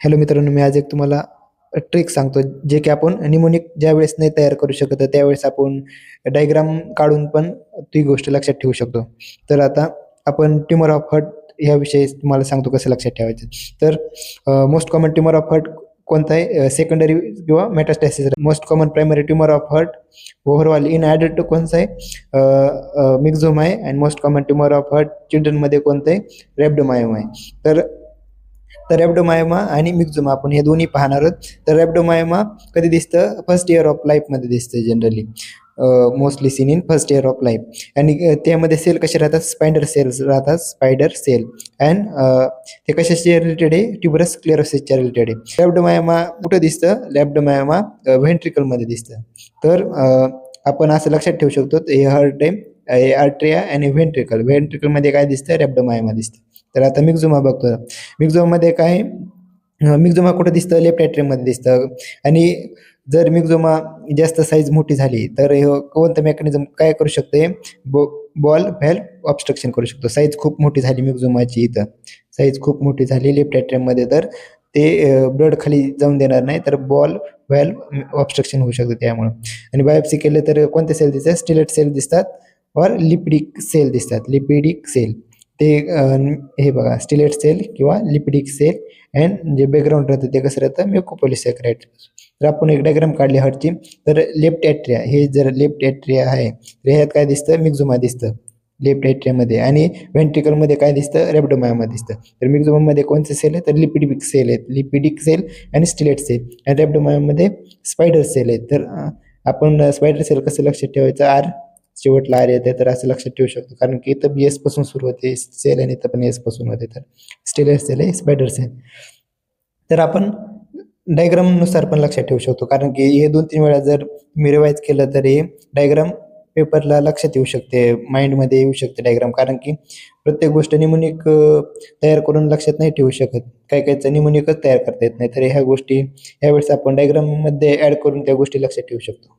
Hello मित्रांनो, मी आज एक तुम्हाला ट्रिक सांगतो, जे की आपण निमोनिक ज्यावेळेस नाही तयार करू शकत, तर त्यावेळेस आपण डायग्राम काढून पण ती गोष्ट लक्षात ठेवू शकतो. तर आता आपण ट्यूमर ऑफ हार्ट ह्याविषयी तुम्हाला सांगतो कसं लक्षात ठेवायचं. तर most common tumour of heart कोणता आहे? सेकंडरी किंवा metastasis. Most common primary tumour of heart overall in adult कोणतं आहे? मिक्झोमा आहे. आणि most common tumour of heart चिल्ड्रनमध्ये कोणतं आहे? रॅब्डोमायोमा आहे. तर रॅब्डोमायोमा आणि मिक्झोमा आपण हे दोन्ही पाहणार आहोत. तर रॅब्डोमायोमा कधी दिसतं? फर्स्ट इयर ऑफ लाईफमध्ये दिसतं generally, mostly seen in first year of life. आणि त्यामध्ये सेल कसे राहतात? स्पायडर सेल्स राहतात, स्पायडर सेल. अँड ते कशाशी रिलेटेड आहे? ट्युबरस क्लेरोसिसच्या रिलेटेड आहे. रॅब्डोमायोमा कुठं दिसतं? रॅब्डोमायोमा व्हेंट्रिकलमध्ये दिसतं. तर आपण असं लक्षात ठेवू शकतो, हे हार्ट आहे, आर्ट्रिया आणि व्हेंट्रिकलमध्ये काय दिसतं? रॅब्डोमायोमा दिसतं. तर आता मिक्झोमा बघतो. मिक्झोमामध्ये काय? मिक्झोमा कुठं दिसतं? लेफ्ट ॲट्रियममध्ये दिसतं. आणि जर मिक्झोमा जास्त साईज मोठी झाली तर कोणतं मेकॅनिझम काय करू शकते? बॉल व्हॅल्व ऑब्स्ट्रक्शन करू शकतो. साईज खूप मोठी झाली मिक्झोमाची, इथं साईज खूप मोठी झाली लेफ्ट ॲट्रियममध्ये, तर ते ब्लड खाली जाऊन देणार नाही, तर बॉल व्हॅल्व ऑब्स्ट्रक्शन होऊ शकतं त्यामुळं. आणि बायोप्सी केलं तर कोणते सेल दिसतात? स्टिलेट सेल दिसतात और लिपिडिक सेल दिसतात. लिपिडिक सेल ते हे बघा, स्टिलेट सेल किंवा लिपिडिक सेल. अँड जे बॅकग्राऊंड राहतं ते कसं राहतं? म्युकोपॉलिसॅकराइड. तर आपण एक डायग्राम काढली हार्टची. तर लेफ्ट ॲट्रिया, हे जर लेफ्ट ॲट्रिया आहे तर ह्यात काय दिसतं? मिक्झोमा दिसतं लेफ्ट ॲट्रियामध्ये. आणि व्हेंट्रिकलमध्ये काय दिसतं? रॅब्डोमायोमा दिसतं. तर मिक्झोमामध्ये कोणते सेल आहे? तर लिपिडिक सेल आहेत, लिपिडिक सेल आणि स्टिलेट सेल. आणि रॅब्डोमायोमध्ये स्पायडर सेल आहेत. तर आपण स्पायडर सेल कसं लक्षात ठेवायचं? आर शेवटला आर येते, तर असं लक्षात ठेवू शकतो, कारण की इथं बी एस पासून सुरू होते सेल आणि इथं पण एस पासून होते. तर स्टिलेट सेल आहे, स्पायडर सेल. तर आपण डायग्रामनुसार पण लक्षात ठेवू शकतो, कारण की हे 2-3 वेळा जर मी रिवाईज केलं तर हे डायग्राम पेपरला लक्षात येऊ शकते, माइंडमध्ये येऊ शकते डायग्राम. कारण की प्रत्येक गोष्ट निमोनिक तयार करून लक्षात नाही ठेवू शकत. काही काहीचं निमोनिकच तयार करता येत नाही. तर ह्या गोष्टी यावेळेस आपण डायग्राममध्ये ॲड करून त्या गोष्टी लक्षात ठेवू शकतो.